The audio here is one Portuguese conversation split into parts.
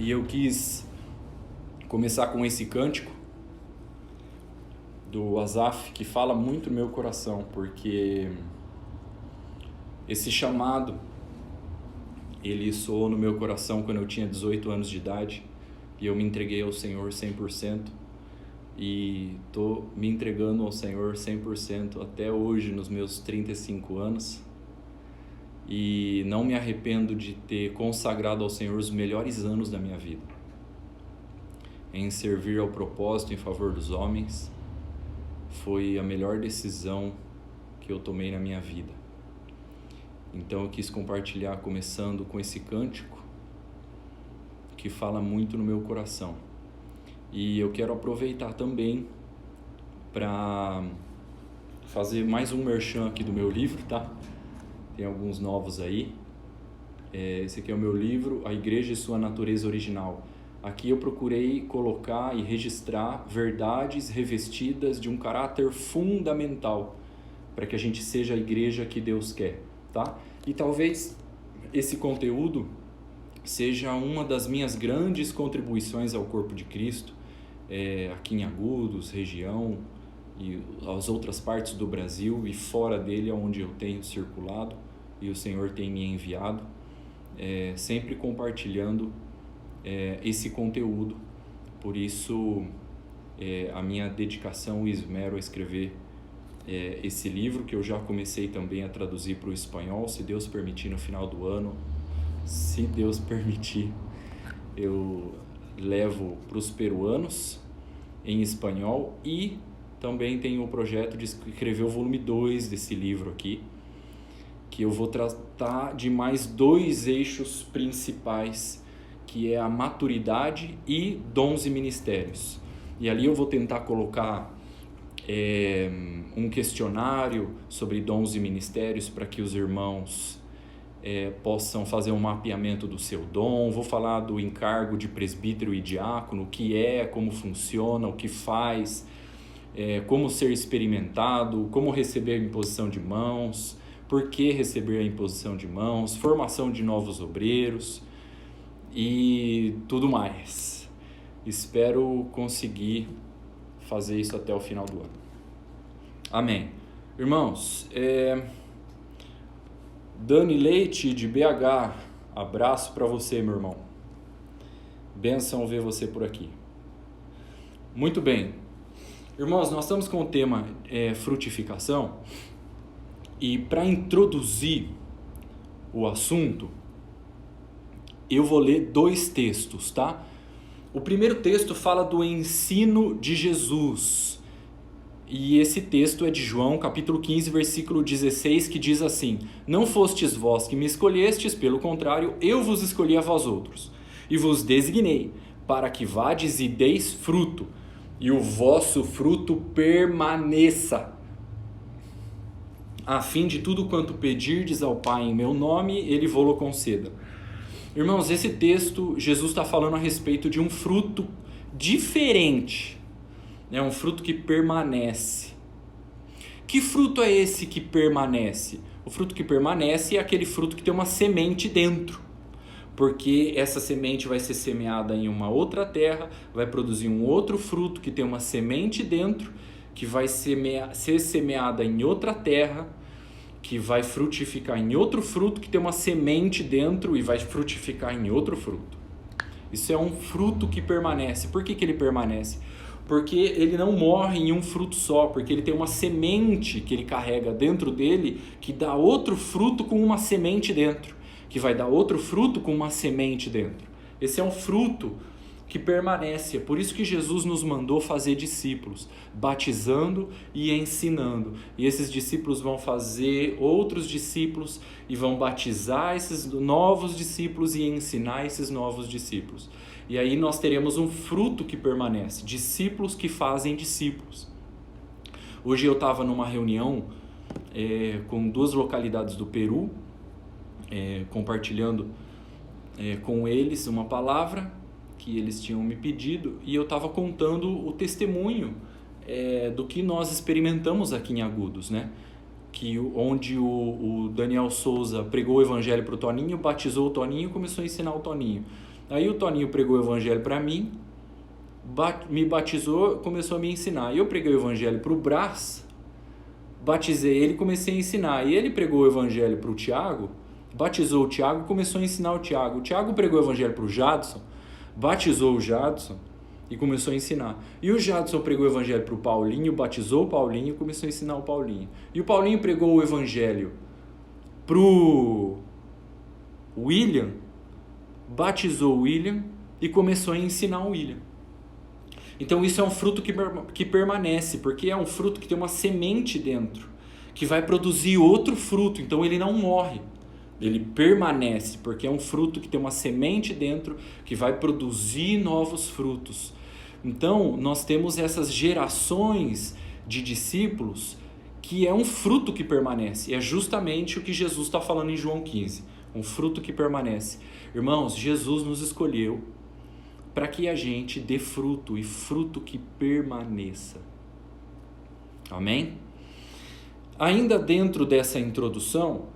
E eu quis começar com esse cântico do Asaf, que fala muito no meu coração, porque esse chamado, ele soou no meu coração quando eu tinha 18 anos de idade, e eu me entreguei ao Senhor 100%, e estou me entregando ao Senhor 100% até hoje, nos meus 35 anos, e não me arrependo de ter consagrado ao Senhor os melhores anos da minha vida, em servir ao propósito em favor dos homens. Foi a melhor decisão que eu tomei na minha vida. Então eu quis compartilhar, começando com esse cântico que fala muito no meu coração. E eu quero aproveitar também para fazer mais um merchan aqui do meu livro, tá? Tem alguns novos aí. Esse aqui é o meu livro, A Igreja e Sua Natureza Original. Aqui eu procurei colocar e registrar verdades revestidas de um caráter fundamental para que a gente seja a igreja que Deus quer, tá? E talvez esse conteúdo seja uma das minhas grandes contribuições ao corpo de Cristo, aqui em Agudos, região e as outras partes do Brasil e fora dele, onde eu tenho circulado e o Senhor tem me enviado, sempre compartilhando esse conteúdo. Por isso a minha dedicação e esmero a escrever esse livro, que eu já comecei também a traduzir para o espanhol, se Deus permitir, no final do ano, se Deus permitir, eu levo para os peruanos em espanhol, e também tenho o projeto de escrever o volume 2 desse livro aqui, que eu vou tratar de mais 2 eixos principais, que é a maturidade e dons e ministérios. E ali eu vou tentar colocar um questionário sobre dons e ministérios para que os irmãos possam fazer um mapeamento do seu dom. Vou falar do encargo de presbítero e diácono, o que como funciona, o que faz, como ser experimentado, como receber a imposição de mãos, por que receber a imposição de mãos, formação de novos obreiros e tudo mais. Espero conseguir fazer isso até o final do ano. Amém. Irmãos, Dani Leite de BH, abraço para você, meu irmão. Bênção ver você por aqui. Muito bem. Irmãos, nós estamos com o tema frutificação, e para introduzir o assunto, eu vou ler 2 textos, tá? O primeiro texto fala do ensino de Jesus. E esse texto é de João, capítulo 15, versículo 16, que diz assim: Não fostes vós que me escolhestes, pelo contrário, eu vos escolhi a vós outros, e vos designei, para que vades e deis fruto, e o vosso fruto permaneça, a fim de tudo quanto pedirdes ao Pai em meu nome, Ele vô-lo conceda. Irmãos, esse texto, Jesus está falando a respeito de um fruto diferente, um fruto que permanece. Que fruto é esse que permanece? O fruto que permanece é aquele fruto que tem uma semente dentro, porque essa semente vai ser semeada em uma outra terra, vai produzir um outro fruto que tem uma semente dentro, que vai ser semeada em outra terra, que vai frutificar em outro fruto que tem uma semente dentro e vai frutificar em outro fruto. Isso é um fruto que permanece. Por que ele permanece? Porque ele não morre em um fruto só, porque ele tem uma semente que ele carrega dentro dele, que dá outro fruto com uma semente dentro, que vai dar outro fruto com uma semente dentro. Esse é um fruto que permanece. É por isso que Jesus nos mandou fazer discípulos, batizando e ensinando. E esses discípulos vão fazer outros discípulos e vão batizar esses novos discípulos e ensinar esses novos discípulos. E aí nós teremos um fruto que permanece, discípulos que fazem discípulos. Hoje eu estava numa reunião com 2 localidades do Peru, compartilhando com eles uma palavra que eles tinham me pedido, e eu estava contando o testemunho do que nós experimentamos aqui em Agudos, né? Onde o Daniel Souza pregou o evangelho para o Toninho, batizou o Toninho e começou a ensinar o Toninho. Aí o Toninho pregou o evangelho para mim, me batizou, começou a me ensinar. Eu preguei o evangelho para o Brás, batizei ele e comecei a ensinar. E ele pregou o evangelho para o Tiago, batizou o Tiago e começou a ensinar o Tiago. O Tiago pregou o evangelho para o Jadson, batizou o Jadson e começou a ensinar. E o Jadson pregou o evangelho para o Paulinho, batizou o Paulinho e começou a ensinar o Paulinho. E o Paulinho pregou o evangelho para o William, batizou o William e começou a ensinar o William. Então isso é um fruto que permanece, porque é um fruto que tem uma semente dentro, que vai produzir outro fruto, então ele não morre, ele permanece, porque é um fruto que tem uma semente dentro, que vai produzir novos frutos. Então nós temos essas gerações de discípulos, que é um fruto que permanece, é justamente o que Jesus está falando em João 15, um fruto que permanece. Irmãos, Jesus nos escolheu para que a gente dê fruto, e fruto que permaneça. Amém? Ainda dentro dessa introdução,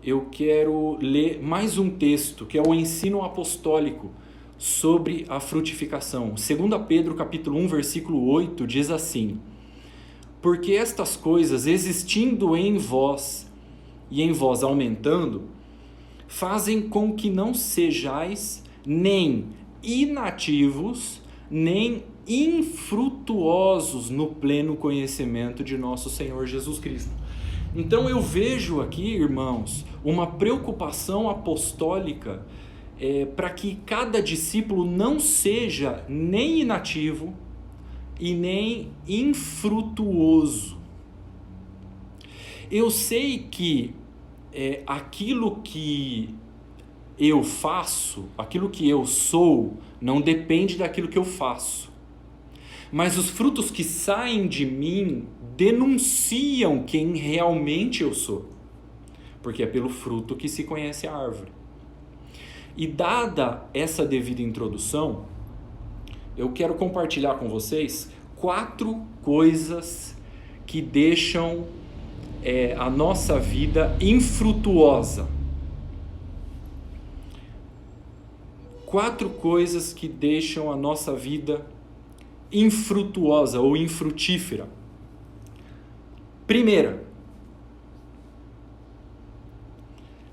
eu quero ler mais um texto, que é o ensino apostólico sobre a frutificação. 2 Pedro capítulo 1, versículo 8, diz assim: porque estas coisas, existindo em vós, e em vós aumentando, fazem com que não sejais nem inativos, nem infrutuosos no pleno conhecimento de nosso Senhor Jesus Cristo. Então eu vejo aqui, irmãos, uma preocupação apostólica para que cada discípulo não seja nem inativo e nem infrutuoso. Eu sei que aquilo que eu faço, aquilo que eu sou, não depende daquilo que eu faço. Mas os frutos que saem de mim denunciam quem realmente eu sou. Porque é pelo fruto que se conhece a árvore. E dada essa devida introdução, eu quero compartilhar com vocês 4 coisas que deixam a nossa vida infrutuosa. 4 coisas que deixam a nossa vida infrutuosa ou infrutífera. Primeira,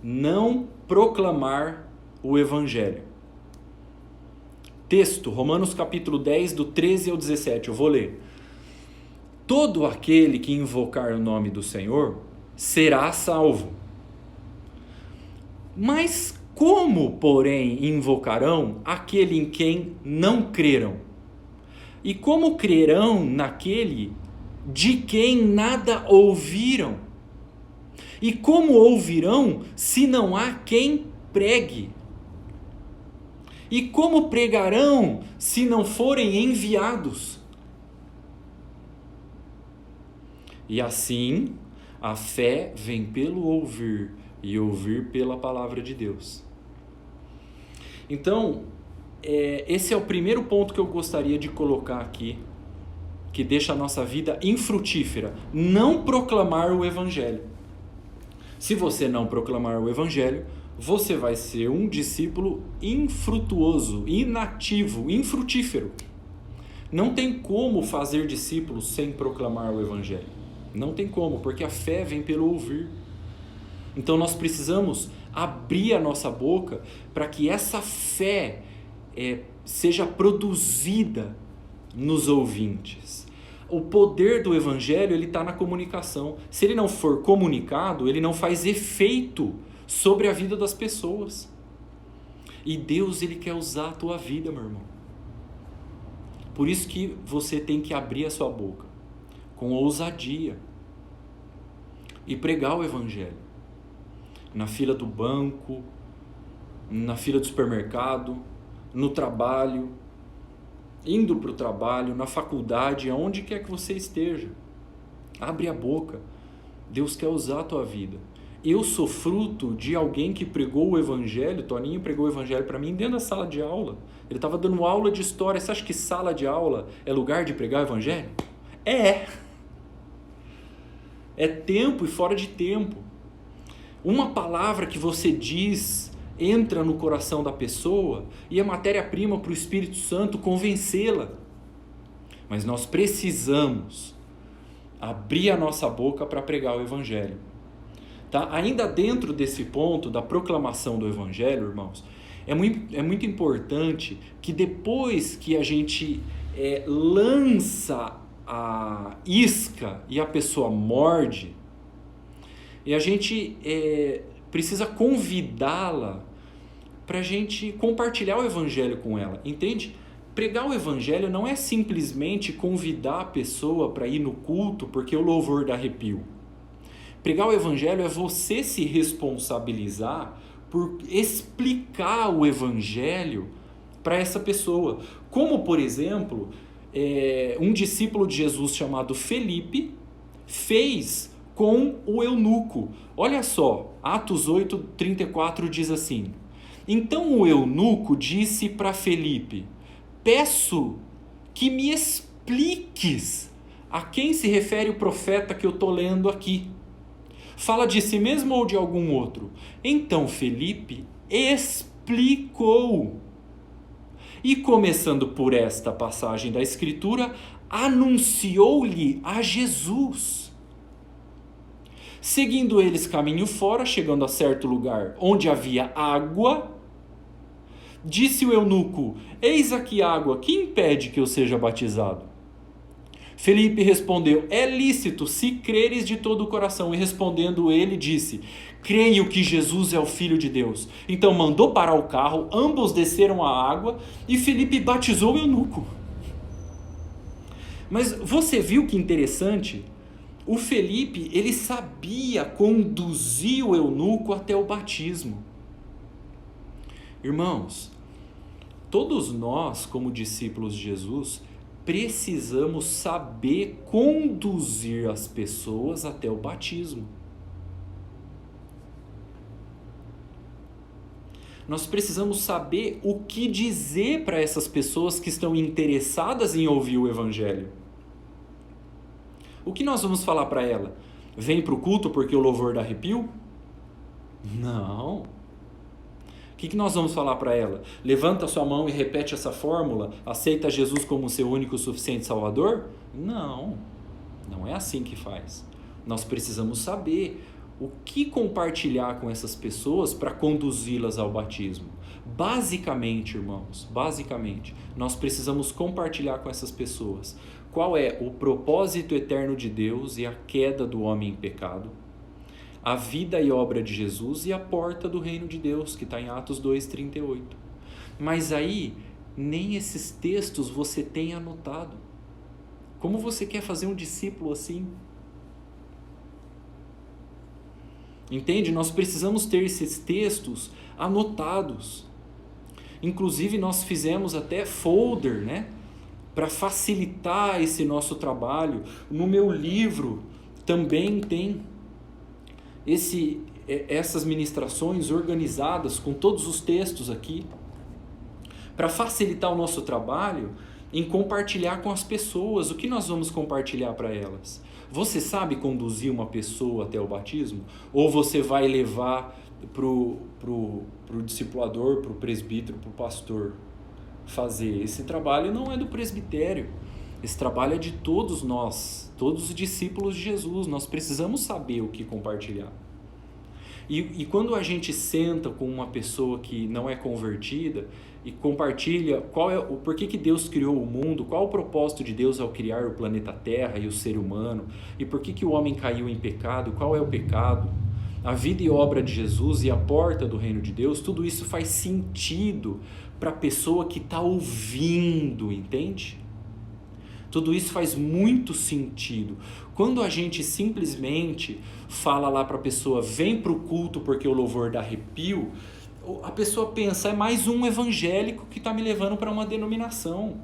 não proclamar o Evangelho. Texto, Romanos capítulo 10, do 13 ao 17, eu vou ler. Todo aquele que invocar o nome do Senhor será salvo. Mas como, porém, invocarão aquele em quem não creram? E como crerão naquele de quem nada ouviram? E como ouvirão se não há quem pregue? E como pregarão se não forem enviados? E assim, a fé vem pelo ouvir, e ouvir pela palavra de Deus. Então, esse é o primeiro ponto que eu gostaria de colocar aqui, que deixa a nossa vida infrutífera. Não proclamar o Evangelho. Se você não proclamar o Evangelho, você vai ser um discípulo infrutuoso, inativo, infrutífero. Não tem como fazer discípulos sem proclamar o Evangelho. Não tem como, porque a fé vem pelo ouvir. Então nós precisamos abrir a nossa boca para que essa fé seja produzida nos ouvintes. O poder do Evangelho está na comunicação. Se ele não for comunicado, ele não faz efeito sobre a vida das pessoas. E Deus, ele quer usar a tua vida, meu irmão. Por isso que você tem que abrir a sua boca com ousadia e pregar o Evangelho. Na fila do banco, na fila do supermercado, no trabalho, indo para o trabalho, na faculdade, aonde quer que você esteja. Abre a boca. Deus quer usar a tua vida. Eu sou fruto de alguém que pregou o Evangelho. Toninho pregou o Evangelho para mim dentro da sala de aula. Ele estava dando aula de história. Você acha que sala de aula é lugar de pregar o Evangelho? É tempo e fora de tempo. Uma palavra que você diz entra no coração da pessoa e é matéria-prima para o Espírito Santo convencê-la. Mas nós precisamos abrir a nossa boca para pregar o Evangelho. Tá? Ainda dentro desse ponto da proclamação do Evangelho, irmãos, é muito importante que depois que a gente lança a isca e a pessoa morde, e a gente precisa convidá-la para a gente compartilhar o Evangelho com ela, entende? Pregar o Evangelho não é simplesmente convidar a pessoa para ir no culto porque o louvor dá arrepio. Pregar o Evangelho é você se responsabilizar por explicar o Evangelho para essa pessoa. Como, por exemplo, um discípulo de Jesus chamado Felipe fez com o eunuco. Olha só, Atos 8:34 diz assim: então o eunuco disse para Felipe: peço que me expliques a quem se refere o profeta que eu estou lendo aqui. Fala de si mesmo ou de algum outro? Então Felipe explicou. E começando por esta passagem da Escritura, anunciou-lhe a Jesus. Seguindo eles caminho fora, chegando a certo lugar onde havia água, disse o eunuco: eis aqui água, que impede que eu seja batizado? Felipe respondeu: é lícito, se creres de todo o coração. E respondendo ele, disse: creio que Jesus é o Filho de Deus. Então mandou parar o carro, ambos desceram a água e Felipe batizou o eunuco. Mas você viu que interessante? O Felipe, ele sabia conduzir o eunuco até o batismo. Irmãos, todos nós, como discípulos de Jesus, precisamos saber conduzir as pessoas até o batismo. Nós precisamos saber o que dizer para essas pessoas que estão interessadas em ouvir o Evangelho. O que nós vamos falar para ela? Vem para o culto porque o louvor dá arrepio? Não. O que nós vamos falar para ela? Levanta sua mão e repete essa fórmula? Aceita Jesus como seu único e suficiente Salvador? Não. Não é assim que faz. Nós precisamos saber o que compartilhar com essas pessoas para conduzi-las ao batismo. Basicamente, irmãos, nós precisamos compartilhar com essas pessoas qual é o propósito eterno de Deus e a queda do homem em pecado, a vida e obra de Jesus e a porta do reino de Deus, que está em Atos 2:38. Mas aí, nem esses textos você tem anotado. Como você quer fazer um discípulo assim? Entende? Nós precisamos ter esses textos anotados. Inclusive nós fizemos até folder, né? Para facilitar esse nosso trabalho. No meu livro também tem essas ministrações organizadas com todos os textos aqui. Para facilitar o nosso trabalho em compartilhar com as pessoas. O que nós vamos compartilhar para elas? Você sabe conduzir uma pessoa até o batismo? Ou você vai levar pro discipulador, pro presbítero, pro pastor fazer? Esse trabalho não é do presbitério. Esse trabalho é de todos nós, todos os discípulos de Jesus. Nós precisamos saber o que compartilhar. E quando a gente senta com uma pessoa que não é convertida e compartilha por que Deus criou o mundo, qual o propósito de Deus ao criar o planeta Terra e o ser humano, e por que o homem caiu em pecado, qual é o pecado, a vida e obra de Jesus e a porta do reino de Deus, tudo isso faz sentido para a pessoa que está ouvindo, entende? Tudo isso faz muito sentido. Quando a gente simplesmente fala lá para a pessoa, vem para o culto porque o louvor dá arrepio, a pessoa pensa, é mais um evangélico que está me levando para uma denominação.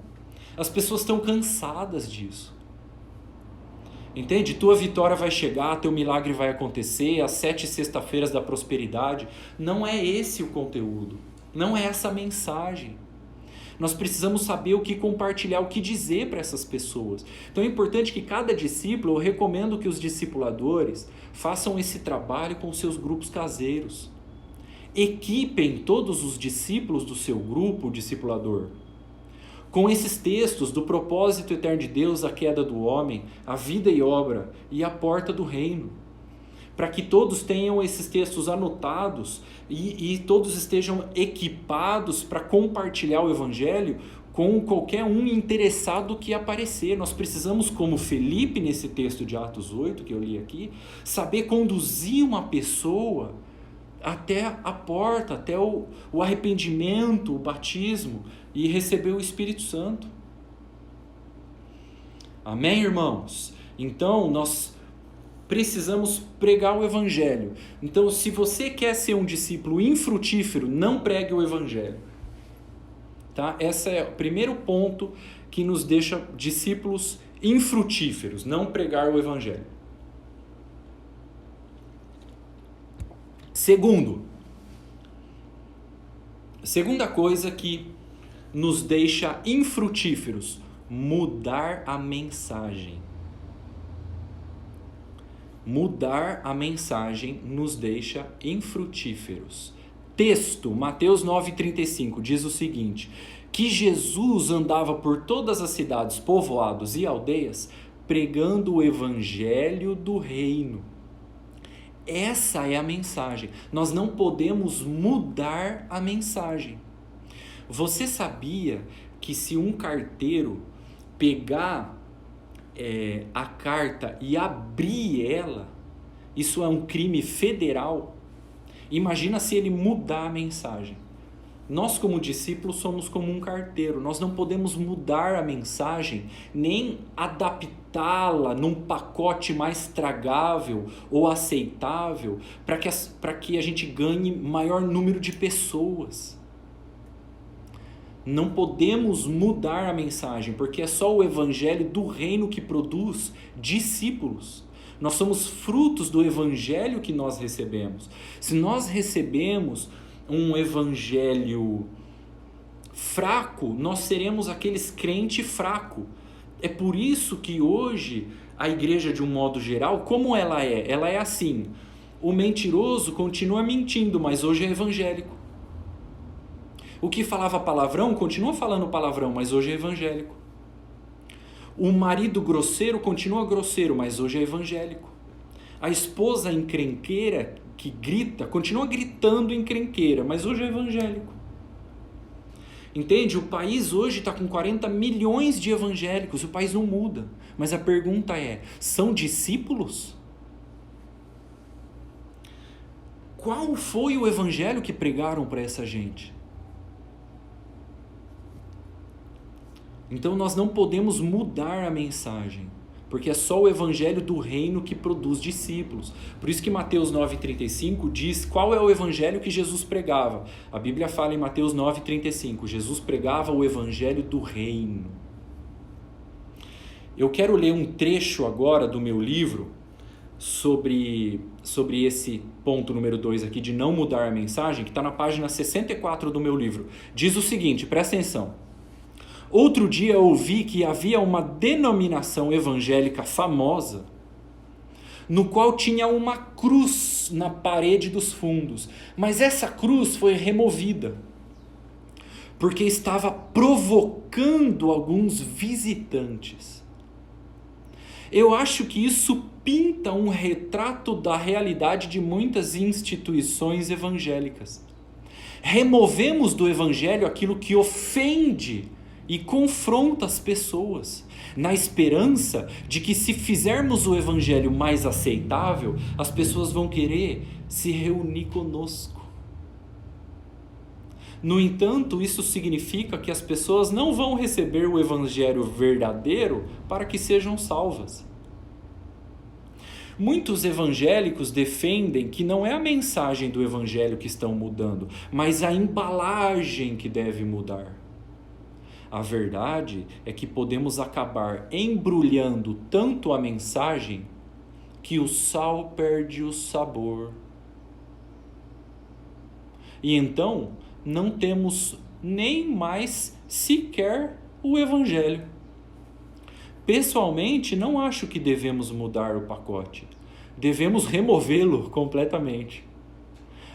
As pessoas estão cansadas disso. Entende? Tua vitória vai chegar, teu milagre vai acontecer, as 7 sexta-feiras da prosperidade. Não é esse o conteúdo. Não é essa a mensagem. Nós precisamos saber o que compartilhar, o que dizer para essas pessoas. Então é importante que cada discípulo, eu recomendo que os discipuladores façam esse trabalho com seus grupos caseiros. Equipem todos os discípulos do seu grupo discipulador com esses textos do propósito eterno de Deus, a queda do homem, a vida e obra e a porta do reino. Para que todos tenham esses textos anotados e todos estejam equipados para compartilhar o Evangelho com qualquer um interessado que aparecer. Nós precisamos, como Felipe nesse texto de Atos 8 que eu li aqui, saber conduzir uma pessoa até a porta, até o arrependimento, o batismo e receber o Espírito Santo. Amém, irmãos? Então, nós precisamos pregar o Evangelho. Então, se você quer ser um discípulo infrutífero, não pregue o Evangelho. Tá? Esse é o primeiro ponto que nos deixa discípulos infrutíferos, não pregar o Evangelho. Segunda coisa que nos deixa infrutíferos, mudar a mensagem. Mudar a mensagem nos deixa infrutíferos. Texto, Mateus 9,35, diz o seguinte: que Jesus andava por todas as cidades, povoados e aldeias, pregando o evangelho do reino. Essa é a mensagem. Nós não podemos mudar a mensagem. Você sabia que se um carteiro pegar a carta e abrir ela, isso é um crime federal? Imagina se ele mudar a mensagem. Nós, como discípulos, somos como um carteiro. Nós não podemos mudar a mensagem, nem adaptá-la num pacote mais tragável ou aceitável para que a gente ganhe maior número de pessoas. Não podemos mudar a mensagem, porque é só o evangelho do reino que produz discípulos. Nós somos frutos do evangelho que nós recebemos. Se nós recebemos um evangelho fraco, nós seremos aqueles crente fraco. É por isso que hoje a igreja, de um modo geral, como ela é? Ela é assim: o mentiroso continua mentindo, mas hoje é evangélico. O que falava palavrão continua falando palavrão, mas hoje é evangélico. O marido grosseiro continua grosseiro, mas hoje é evangélico. A esposa encrenqueira que grita, continua gritando encrenqueira, mas hoje é evangélico. Entende? O país hoje está com 40 milhões de evangélicos, o país não muda. Mas a pergunta é, são discípulos? Qual foi o evangelho que pregaram para essa gente? Então nós não podemos mudar a mensagem, porque é só o evangelho do reino que produz discípulos. Por isso que Mateus 9,35 diz qual é o evangelho que Jesus pregava. A Bíblia fala em Mateus 9,35, Jesus pregava o evangelho do reino. Eu quero ler um trecho agora do meu livro sobre esse ponto número 2 aqui, de não mudar a mensagem, que está na página 64 do meu livro. Diz o seguinte, presta atenção. Outro dia ouvi que havia uma denominação evangélica famosa, no qual tinha uma cruz na parede dos fundos, mas essa cruz foi removida, porque estava provocando alguns visitantes. Eu acho que isso pinta um retrato da realidade de muitas instituições evangélicas. Removemos do evangelho aquilo que ofende e confronta as pessoas, na esperança de que, se fizermos o evangelho mais aceitável, as pessoas vão querer se reunir conosco. No entanto, isso significa que as pessoas não vão receber o evangelho verdadeiro para que sejam salvas. Muitos evangélicos defendem que não é a mensagem do evangelho que estão mudando, mas a embalagem que deve mudar. A verdade é que podemos acabar embrulhando tanto a mensagem que o sal perde o sabor. E então não temos nem mais sequer o Evangelho. Pessoalmente, não acho que devemos mudar o pacote. Devemos removê-lo completamente.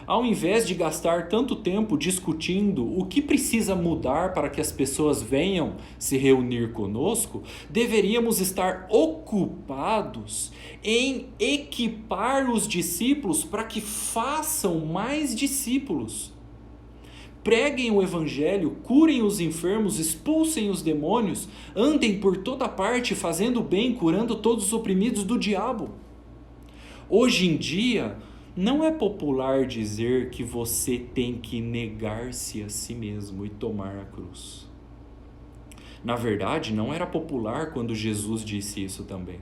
Ao invés de gastar tanto tempo discutindo o que precisa mudar para que as pessoas venham se reunir conosco, deveríamos estar ocupados em equipar os discípulos para que façam mais discípulos. Preguem o evangelho, curem os enfermos, expulsem os demônios, andem por toda parte fazendo bem, curando todos os oprimidos do diabo. Hoje em dia, não é popular dizer que você tem que negar-se a si mesmo e tomar a cruz. Na verdade, não era popular quando Jesus disse isso também.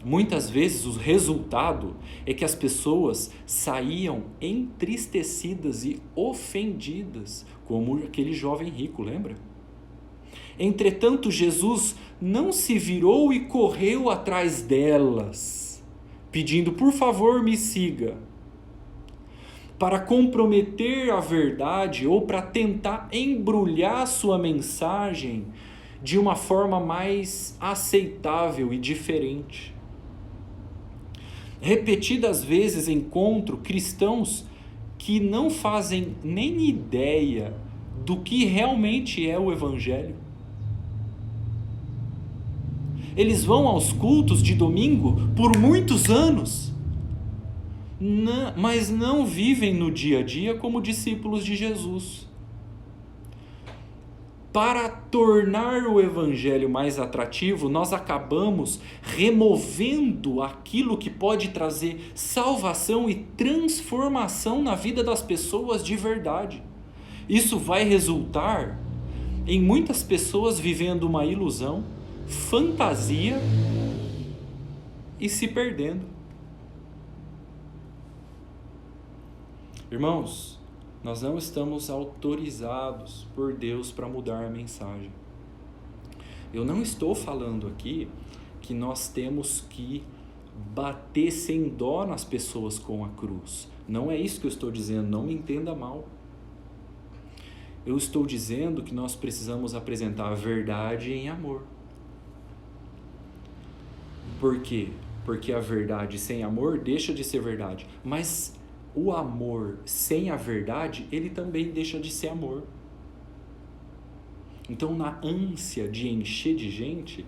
Muitas vezes o resultado é que as pessoas saíam entristecidas e ofendidas, como aquele jovem rico, lembra? Entretanto, Jesus não se virou e correu atrás delas, pedindo, por favor, me siga, para comprometer a verdade ou para tentar embrulhar sua mensagem de uma forma mais aceitável e diferente. Repetidas vezes encontro cristãos que não fazem nem ideia do que realmente é o Evangelho. Eles vão aos cultos de domingo por muitos anos, mas não vivem no dia a dia como discípulos de Jesus. Para tornar o evangelho mais atrativo, nós acabamos removendo aquilo que pode trazer salvação e transformação na vida das pessoas de verdade. Isso vai resultar em muitas pessoas vivendo uma ilusão, fantasia e se perdendo. Irmãos, nós não estamos autorizados por Deus para mudar a mensagem. Eu não estou falando aqui que nós temos que bater sem dó nas pessoas com a cruz. Não é isso que eu estou dizendo, não me entenda mal. Eu estou dizendo que nós precisamos apresentar a verdade em amor. Por quê? Porque a verdade sem amor deixa de ser verdade. Mas o amor sem a verdade, ele também deixa de ser amor. Então, na ânsia de encher de gente,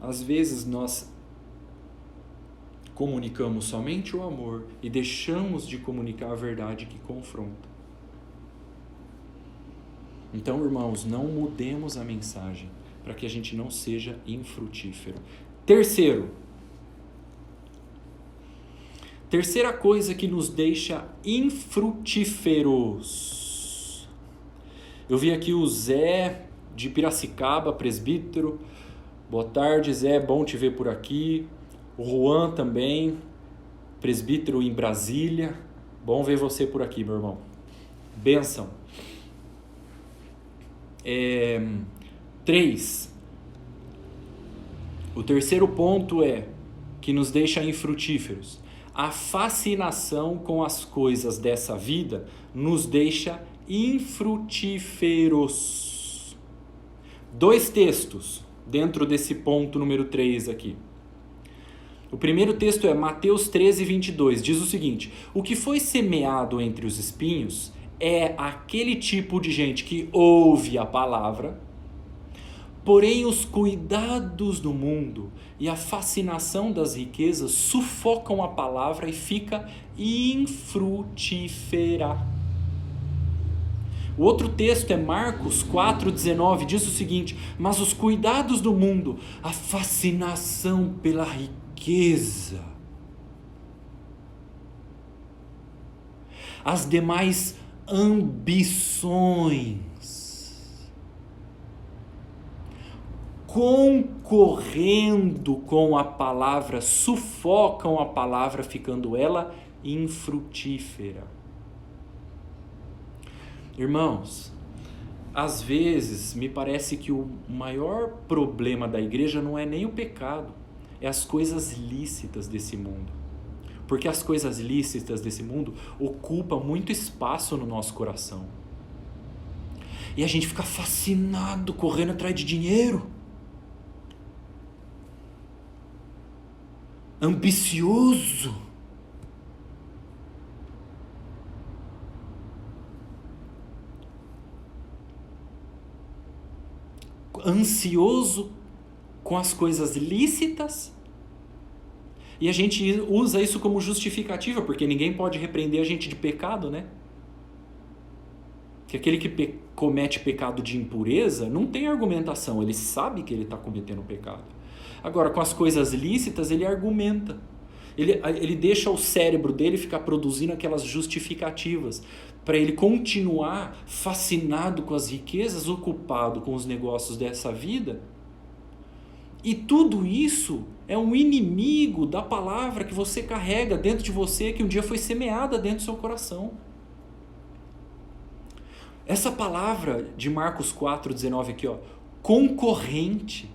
às vezes nós comunicamos somente o amor e deixamos de comunicar a verdade que confronta. Então, irmãos, não mudemos a mensagem para que a gente não seja infrutífero. Terceira coisa que nos deixa infrutíferos. Eu vi aqui o Zé de Piracicaba, presbítero. Boa tarde, Zé, bom te ver por aqui. O Juan também, presbítero em Brasília. Bom ver você por aqui, meu irmão. Bênção. 3. O terceiro ponto que nos deixa infrutíferos. A fascinação com as coisas dessa vida nos deixa infrutíferos. 2 textos dentro desse ponto número 3 aqui. O primeiro texto é Mateus 13, 22. Diz o seguinte: o que foi semeado entre os espinhos é aquele tipo de gente que ouve a palavra, porém os cuidados do mundo e a fascinação das riquezas sufocam a palavra e fica infrutífera. O outro texto é Marcos 4,19, diz o seguinte: mas os cuidados do mundo, a fascinação pela riqueza, as demais ambições, concorrendo com a palavra, sufocam a palavra, ficando ela infrutífera. Irmãos, às vezes me parece que o maior problema da igreja não é nem o pecado, é as coisas lícitas desse mundo. Porque as coisas lícitas desse mundo ocupam muito espaço no nosso coração. E a gente fica fascinado, correndo atrás de dinheiro. Ambicioso. Ansioso com as coisas lícitas. E a gente usa isso como justificativa, porque ninguém pode repreender a gente de pecado, né? Que aquele que comete pecado de impureza não tem argumentação, ele sabe que ele está cometendo pecado. Agora, com as coisas lícitas, ele argumenta. Ele deixa o cérebro dele ficar produzindo aquelas justificativas para ele continuar fascinado com as riquezas, ocupado com os negócios dessa vida. E tudo isso é um inimigo da palavra que você carrega dentro de você, que um dia foi semeada dentro do seu coração. Essa palavra de Marcos 4,19 aqui, ó, concorrente.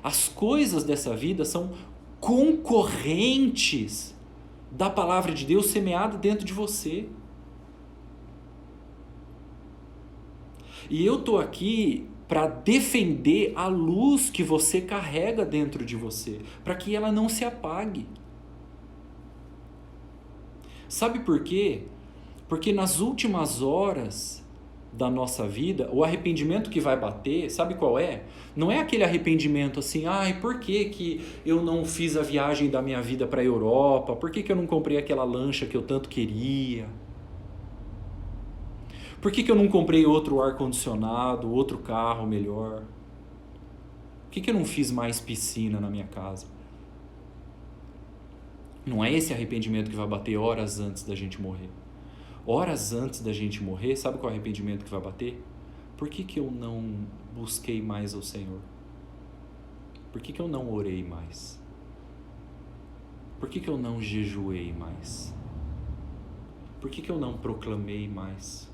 As coisas dessa vida são concorrentes da palavra de Deus semeada dentro de você. E eu estou aqui para defender a luz que você carrega dentro de você, para que ela não se apague. Sabe por quê? Porque nas últimas horas da nossa vida, o arrependimento que vai bater, sabe qual é? Não é aquele arrependimento assim, ai, por que eu não fiz a viagem da minha vida para a Europa? Por que eu não comprei aquela lancha que eu tanto queria? Por que eu não comprei outro ar-condicionado, outro carro melhor? Por que eu não fiz mais piscina na minha casa? Não é esse arrependimento que vai bater horas antes da gente morrer. Horas antes da gente morrer, sabe qual é o arrependimento que vai bater? Por que eu não busquei mais ao Senhor? Por que eu não orei mais? Por que eu não jejuei mais? Por que eu não proclamei mais?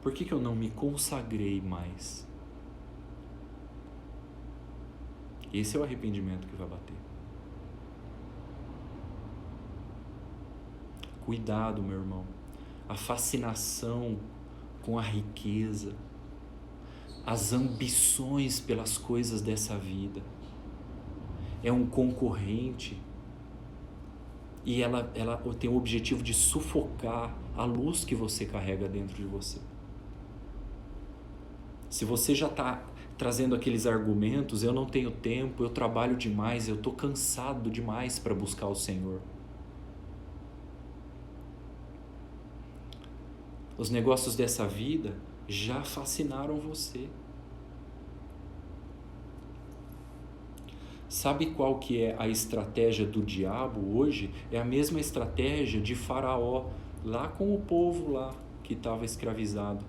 Por que eu não me consagrei mais? Esse é o arrependimento que vai bater. Cuidado, meu irmão. A fascinação com a riqueza, as ambições pelas coisas dessa vida, é um concorrente e ela tem o objetivo de sufocar a luz que você carrega dentro de você. Se você já está trazendo aqueles argumentos, eu não tenho tempo, eu trabalho demais, eu estou cansado demais para buscar o Senhor. Os negócios dessa vida já fascinaram você. Sabe qual que é a estratégia do diabo hoje? É a mesma estratégia de Faraó, lá com o povo lá que estava escravizado.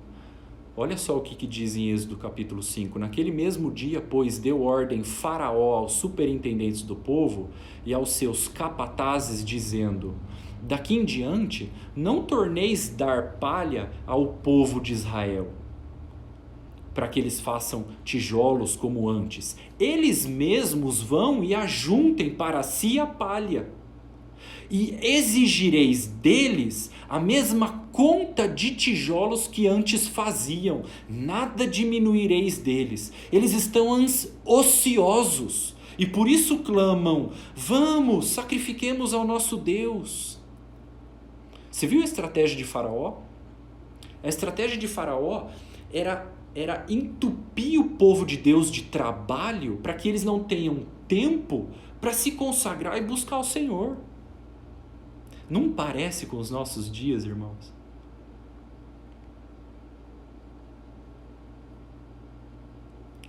Olha só o que diz em Êxodo capítulo 5. Naquele mesmo dia, pois, deu ordem Faraó aos superintendentes do povo e aos seus capatazes, dizendo: daqui em diante, não torneis dar palha ao povo de Israel, para que eles façam tijolos como antes. Eles mesmos vão e ajuntem para si a palha. E exigireis deles a mesma conta de tijolos que antes faziam. Nada diminuireis deles. Eles estão ociosos e por isso clamam: vamos, sacrifiquemos ao nosso Deus. Você viu a estratégia de Faraó? A estratégia de Faraó era entupir o povo de Deus de trabalho para que eles não tenham tempo para se consagrar e buscar o Senhor. Não parece com os nossos dias, irmãos?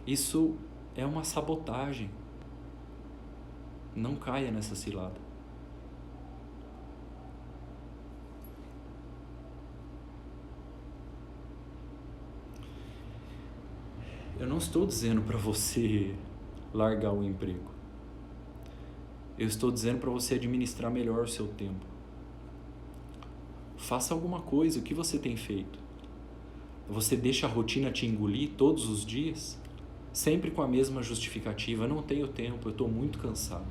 Isso é uma sabotagem. Não caia nessa cilada. Eu não estou dizendo para você largar o emprego. Eu estou dizendo para você administrar melhor o seu tempo. Faça alguma coisa. O que você tem feito? Você deixa a rotina te engolir todos os dias? Sempre com a mesma justificativa: não tenho tempo, eu estou muito cansado.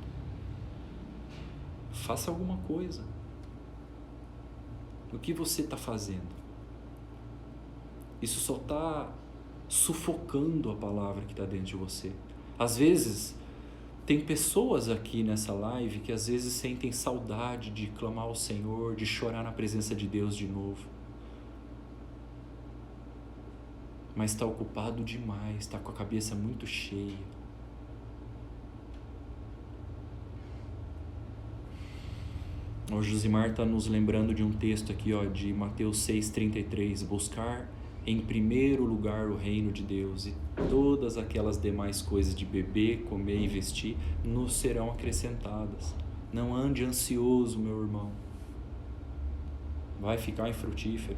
Faça alguma coisa. O que você está fazendo? Isso só está sufocando a palavra que está dentro de você. Às vezes, tem pessoas aqui nessa live que às vezes sentem saudade de clamar ao Senhor, de chorar na presença de Deus de novo. Mas está ocupado demais, está com a cabeça muito cheia. O Josimar está nos lembrando de um texto aqui, de Mateus 6,33. Buscar em primeiro lugar o reino de Deus e todas aquelas demais coisas de beber, comer e vestir nos serão acrescentadas. Não ande ansioso, meu irmão. Vai ficar infrutífero.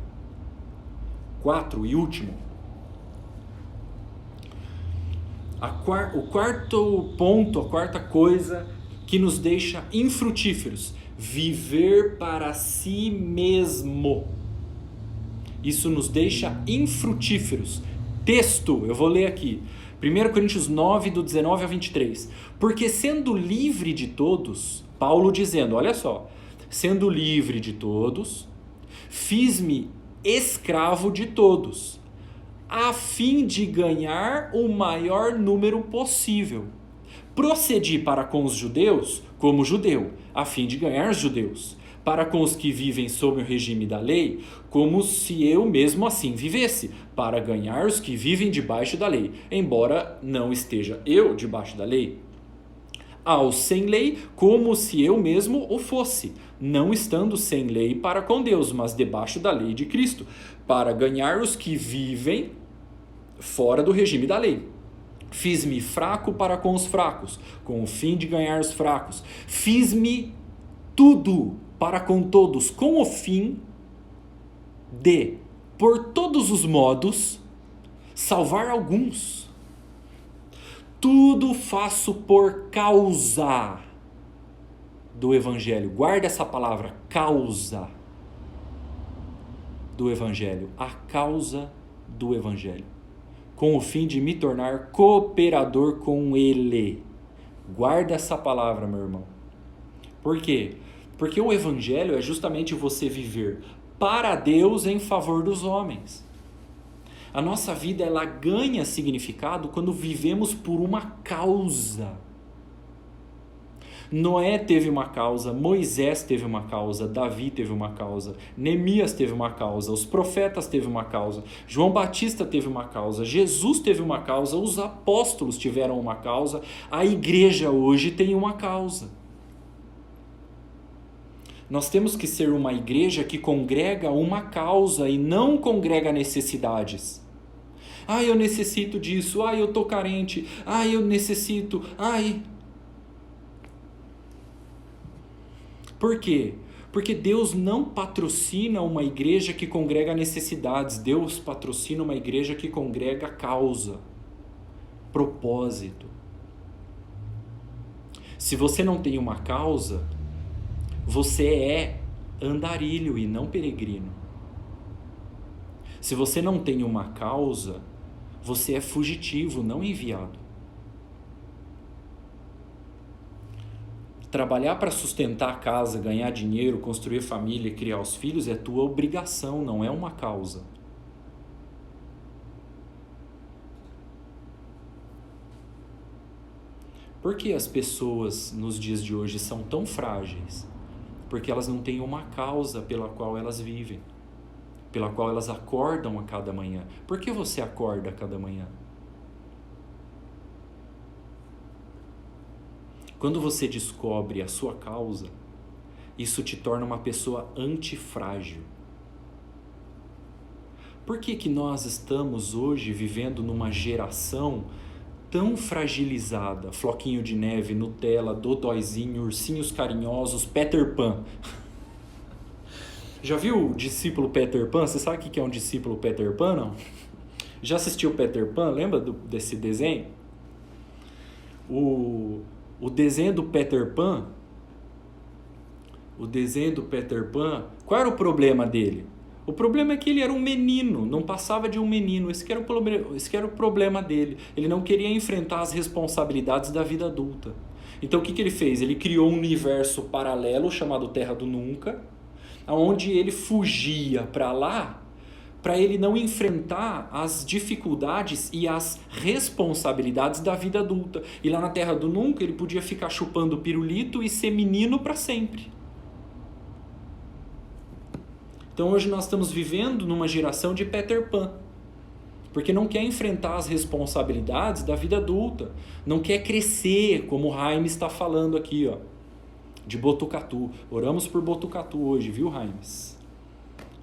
4 e último. O quarto ponto, a quarta coisa que nos deixa infrutíferos: viver para si mesmo. Isso nos deixa infrutíferos. Texto, eu vou ler aqui. 1 Coríntios 9, do 19 a 23. Porque sendo livre de todos, Paulo dizendo, olha só, sendo livre de todos, fiz-me escravo de todos, a fim de ganhar o maior número possível. Procedi para com os judeus como judeu, a fim de ganhar os judeus. Para com os que vivem sob o regime da lei, como se eu mesmo assim vivesse, para ganhar os que vivem debaixo da lei, embora não esteja eu debaixo da lei. Aos sem lei, como se eu mesmo o fosse, não estando sem lei para com Deus, mas debaixo da lei de Cristo, para ganhar os que vivem fora do regime da lei. Fiz-me fraco para com os fracos, com o fim de ganhar os fracos. Fiz-me tudo para com todos, com o fim de, por todos os modos, salvar alguns. Tudo faço por causa do Evangelho. Guarda essa palavra, causa do Evangelho. A causa do Evangelho. Com o fim de me tornar cooperador com ele. Guarda essa palavra, meu irmão. Por quê? Porque o Evangelho é justamente você viver para Deus em favor dos homens. A nossa vida, ela ganha significado quando vivemos por uma causa. Noé teve uma causa, Moisés teve uma causa, Davi teve uma causa, Neemias teve uma causa, os profetas teve uma causa, João Batista teve uma causa, Jesus teve uma causa, os apóstolos tiveram uma causa, a igreja hoje tem uma causa. Nós temos que ser uma igreja que congrega uma causa e não congrega necessidades. Eu necessito disso, eu tô carente, eu necessito, Por quê? Porque Deus não patrocina uma igreja que congrega necessidades, Deus patrocina uma igreja que congrega causa, propósito. Se você não tem uma causa, você é andarilho e não peregrino. Se você não tem uma causa, você é fugitivo, não enviado. Trabalhar para sustentar a casa, ganhar dinheiro, construir família e criar os filhos é tua obrigação, não é uma causa. Por que as pessoas nos dias de hoje são tão frágeis? Porque elas não têm uma causa pela qual elas vivem, pela qual elas acordam a cada manhã. Por que você acorda a cada manhã? Quando você descobre a sua causa, isso te torna uma pessoa antifrágil. Por que nós estamos hoje vivendo numa geração tão fragilizada? Floquinho de neve, Nutella, Dodóizinho, ursinhos carinhosos, Peter Pan. Já viu o discípulo Peter Pan? Você sabe o que é um discípulo Peter Pan, não? Já assistiu Peter Pan? Lembra desse desenho? O desenho do Peter Pan, qual era o problema dele? O problema é que ele era um menino, não passava de um menino, esse que era o problema dele. Ele não queria enfrentar as responsabilidades da vida adulta. Então o que ele fez? Ele criou um universo paralelo chamado Terra do Nunca, onde ele fugia para lá para ele não enfrentar as dificuldades e as responsabilidades da vida adulta. E lá na Terra do Nunca ele podia ficar chupando pirulito e ser menino para sempre. Então hoje nós estamos vivendo numa geração de Peter Pan, porque não quer enfrentar as responsabilidades da vida adulta, não quer crescer, como o Jaime está falando aqui, ó, de Botucatu. Oramos por Botucatu hoje, viu, Jaimes?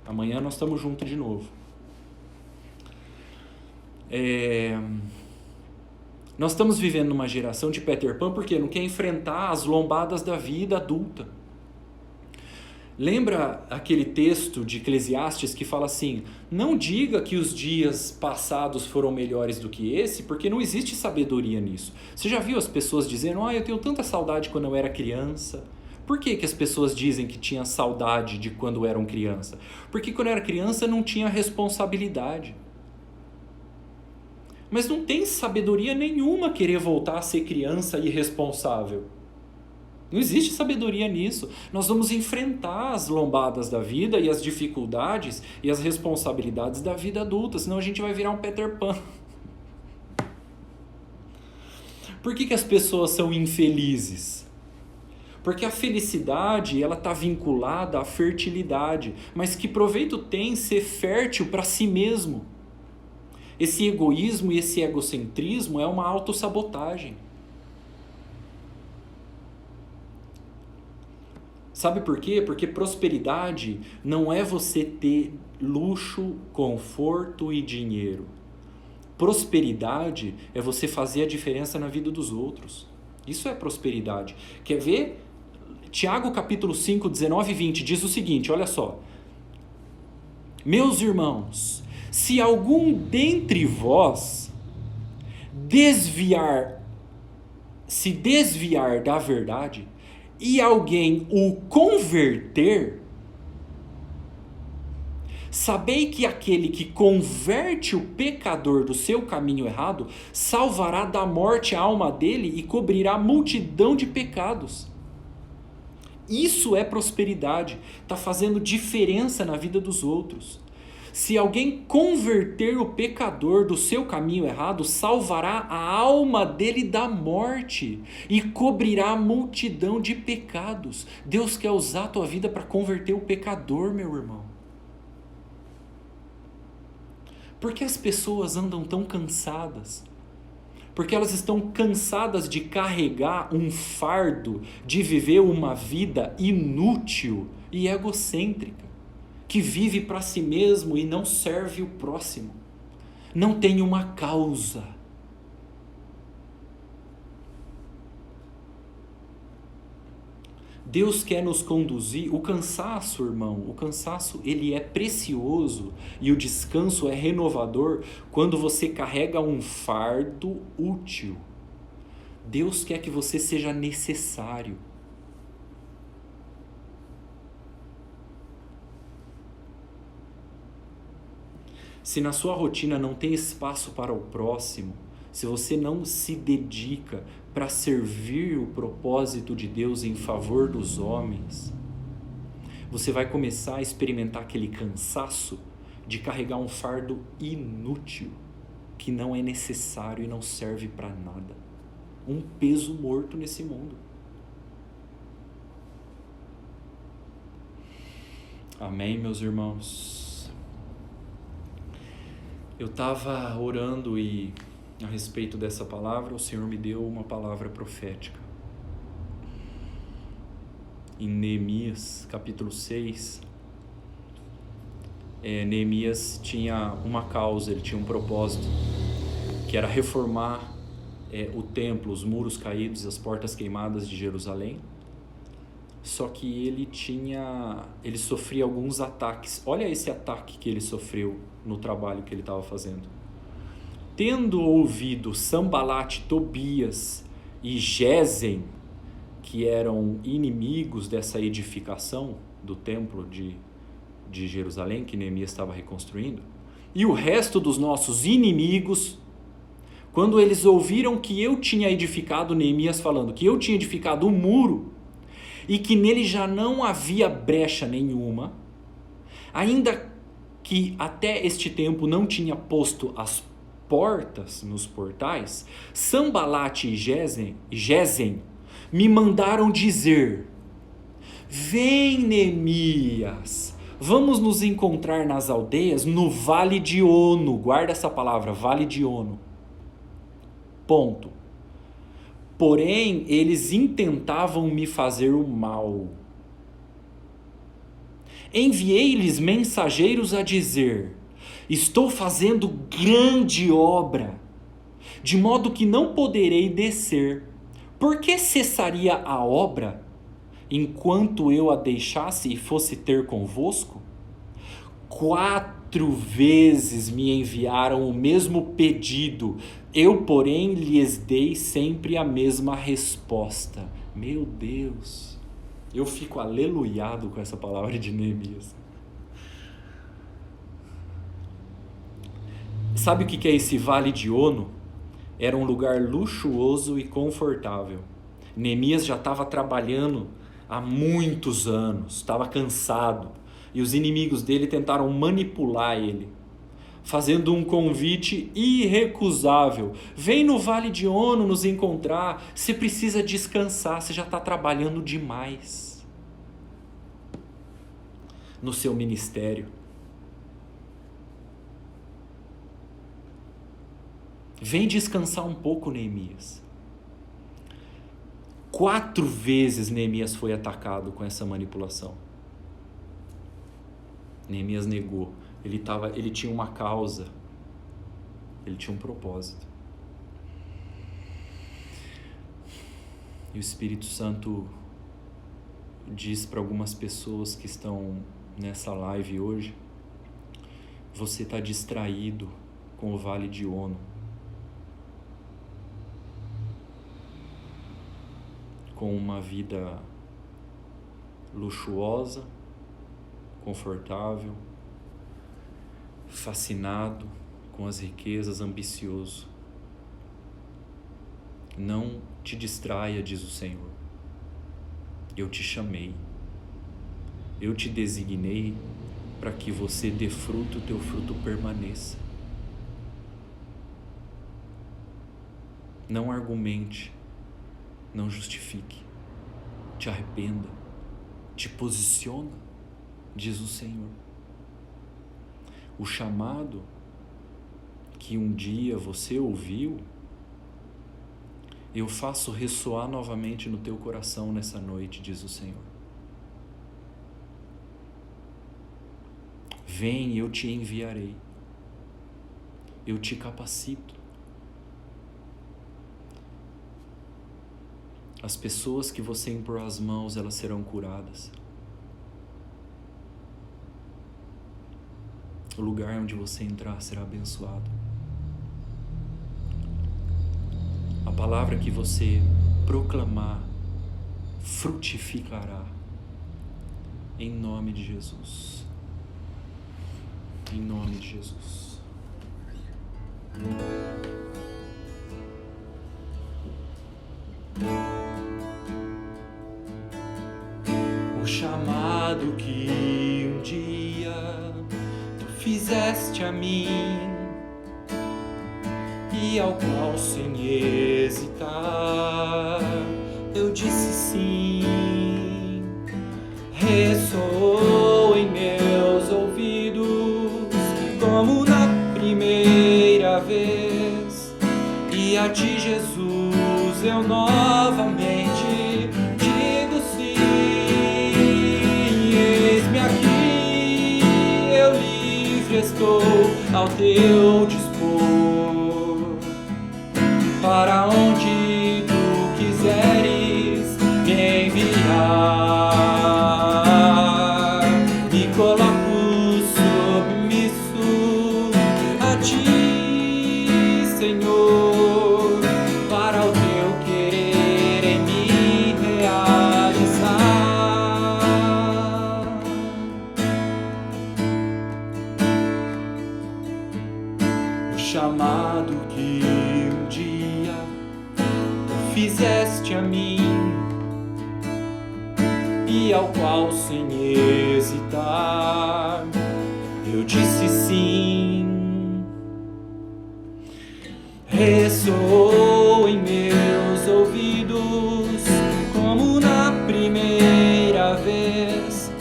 Amanhã nós estamos juntos de novo. Nós estamos vivendo numa geração de Peter Pan porque não quer enfrentar as lombadas da vida adulta. Lembra aquele texto de Eclesiastes que fala assim: não diga que os dias passados foram melhores do que esse, porque não existe sabedoria nisso. Você já viu as pessoas dizendo: eu tenho tanta saudade quando eu era criança? Por que as pessoas dizem que tinha saudade de quando eram criança? Porque quando era criança não tinha responsabilidade. Mas não tem sabedoria nenhuma querer voltar a ser criança irresponsável. Não existe sabedoria nisso. Nós vamos enfrentar as lombadas da vida e as dificuldades e as responsabilidades da vida adulta, senão a gente vai virar um Peter Pan. Por que as pessoas são infelizes? Porque a felicidade ela está vinculada à fertilidade. Mas que proveito tem ser fértil para si mesmo? Esse egoísmo e esse egocentrismo é uma autossabotagem. Sabe por quê? Porque prosperidade não é você ter luxo, conforto e dinheiro. Prosperidade é você fazer a diferença na vida dos outros. Isso é prosperidade. Quer ver? Tiago capítulo 5, 19 e 20 diz o seguinte, olha só. Meus irmãos, se algum dentre vós se desviar da verdade e alguém o converter, sabei que aquele que converte o pecador do seu caminho errado, salvará da morte a alma dele e cobrirá multidão de pecados. Isso é prosperidade, está fazendo diferença na vida dos outros. Se alguém converter o pecador do seu caminho errado, salvará a alma dele da morte e cobrirá a multidão de pecados. Deus quer usar a tua vida para converter o pecador, meu irmão. Por que as pessoas andam tão cansadas? Porque elas estão cansadas de carregar um fardo, de viver uma vida inútil e egocêntrica, que vive para si mesmo e não serve o próximo, não tem uma causa. Deus quer nos conduzir. O cansaço, irmão, o cansaço ele é precioso e o descanso é renovador quando você carrega um fardo útil. Deus quer que você seja necessário. Se na sua rotina não tem espaço para o próximo, se você não se dedica para servir o propósito de Deus em favor dos homens, você vai começar a experimentar aquele cansaço de carregar um fardo inútil, que não é necessário e não serve para nada. Um peso morto nesse mundo. Amém, meus irmãos? Eu estava orando e a respeito dessa palavra, o Senhor me deu uma palavra profética. Em Neemias, capítulo 6, Neemias tinha uma causa, ele tinha um propósito, que era reformar o templo, os muros caídos, as portas queimadas de Jerusalém. Só que ele sofria alguns ataques. Olha esse ataque que ele sofreu no trabalho que ele estava fazendo. Tendo ouvido Sambalate, Tobias e Gesem, que eram inimigos dessa edificação do templo de Jerusalém, que Neemias estava reconstruindo, e o resto dos nossos inimigos, quando eles ouviram que eu tinha edificado, Neemias falando, que eu tinha edificado o muro, e que nele já não havia brecha nenhuma, ainda que até este tempo não tinha posto as portas nos portais, Sambalate e Gesem me mandaram dizer: vem, Neemias, vamos nos encontrar nas aldeias no Vale de Ono. Guarda essa palavra, Vale de Ono. Ponto. Porém, eles intentavam me fazer o mal. Enviei-lhes mensageiros a dizer: estou fazendo grande obra, de modo que não poderei descer. Por que cessaria a obra, enquanto eu a deixasse e fosse ter convosco? 4 vezes me enviaram o mesmo pedido, eu, porém, lhes dei sempre a mesma resposta. Meu Deus, eu fico aleluiado com essa palavra de Neemias. Sabe o que é esse Vale de Ono? Era um lugar luxuoso e confortável. Neemias já estava trabalhando há muitos anos, estava cansado. E os inimigos dele tentaram manipular ele, fazendo um convite irrecusável. Vem no Vale de Ono nos encontrar, você precisa descansar, você já está trabalhando demais no seu ministério. Vem descansar um pouco, Neemias. 4 vezes Neemias foi atacado com essa manipulação. Neemias negou. Ele tinha uma causa. Ele tinha um propósito. E o Espírito Santo diz para algumas pessoas que estão nessa live hoje: você está distraído com o Vale de Ono. Com uma vida luxuosa, confortável, fascinado com as riquezas, ambicioso. Não te distraia, diz o Senhor. Eu te chamei, eu te designei para que você dê fruto, o teu fruto permaneça. Não argumente, não justifique, te arrependa, te posiciona, diz o Senhor. O chamado que um dia você ouviu, eu faço ressoar novamente no teu coração nessa noite, diz o Senhor. Vem, eu te enviarei, eu te capacito. As pessoas que você impor as mãos, elas serão curadas. O lugar onde você entrar será abençoado. A palavra que você proclamar frutificará. Em nome de Jesus. Em nome de Jesus. O chamado que um dia tu fizeste a mim e ao qual sem hesitar eu disse sim, ressoou em meus ouvidos como na primeira vez, e a ti, Jesus, eu novamente digo sim. Eis-me aqui, eu livre estou ao teu dispor, para onde tu quiseres me enviar. Me coloco submisso a ti, Senhor, para o teu querer em mim realizar. O chamado que um dia tu fizeste a mim e ao qual sem hesitar eu disse sim. Ressoou em meus ouvidos como na primeira vez,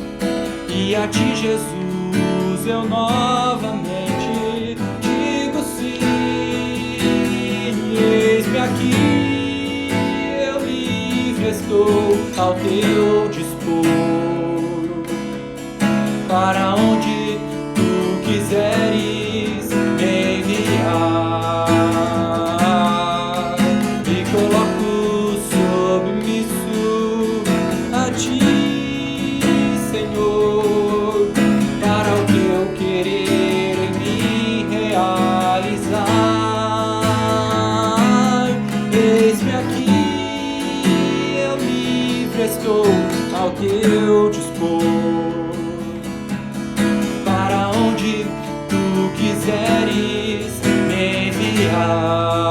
e a ti, Jesus, eu novamente digo sim. Eis-me aqui, eu livre estou ao teu dispor, para onde tu quiseres me enviar. Me coloco submisso a ti, Senhor, para o teu querer em mim realizar. Eis-me aqui, eu livre estou ao teu dispor, para onde tu quiseres me enviar.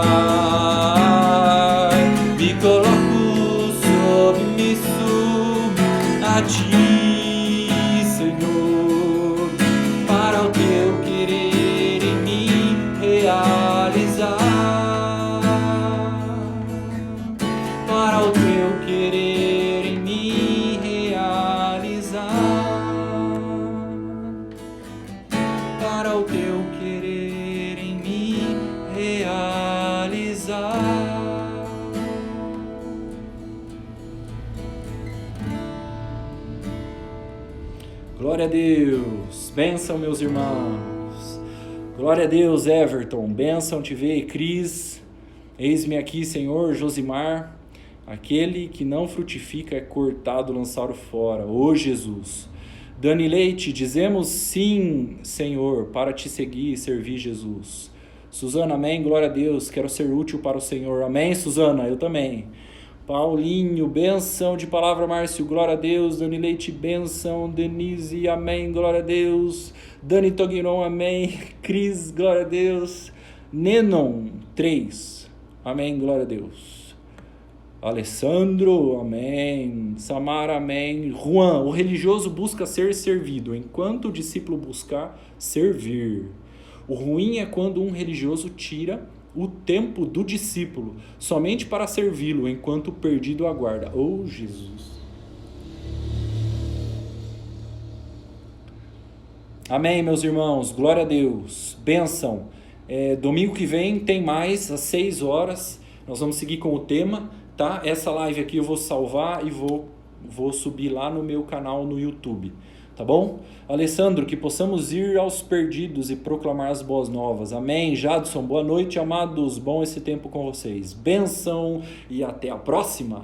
Me coloco submisso a ti, Senhor, para o teu querer em mim realizar. Para o teu querer em mim realizar. Para o teu querer em mim realizar. Glória a Deus, bênção meus irmãos. Glória a Deus, Everton, bênção te ver. Cris, eis-me aqui, Senhor. Josimar, aquele que não frutifica é cortado, lançado fora. Ô Jesus. Dani Leite, dizemos sim, Senhor, para te seguir e servir, Jesus. Suzana, amém, glória a Deus, quero ser útil para o Senhor. Amém, Suzana, eu também. Paulinho, benção de palavra, Márcio, glória a Deus. Dani Leite, benção. Denise, amém, glória a Deus. Dani Tognon, amém. Cris, glória a Deus. Nenon, 3, amém, glória a Deus. Alessandro, amém. Samara, amém. Juan, o religioso busca ser servido, enquanto o discípulo busca servir. O ruim é quando um religioso tira o tempo do discípulo somente para servi-lo, enquanto o perdido aguarda. Oh, Jesus. Amém, meus irmãos. Glória a Deus. Bênção. Domingo que vem tem mais, às 6 horas. Nós vamos seguir com o tema, tá? Essa live aqui eu vou salvar e vou subir lá no meu canal no YouTube. Tá bom? Alessandro, que possamos ir aos perdidos e proclamar as boas novas. Amém. Jadson, boa noite, amados. Bom esse tempo com vocês. Bênção e até a próxima.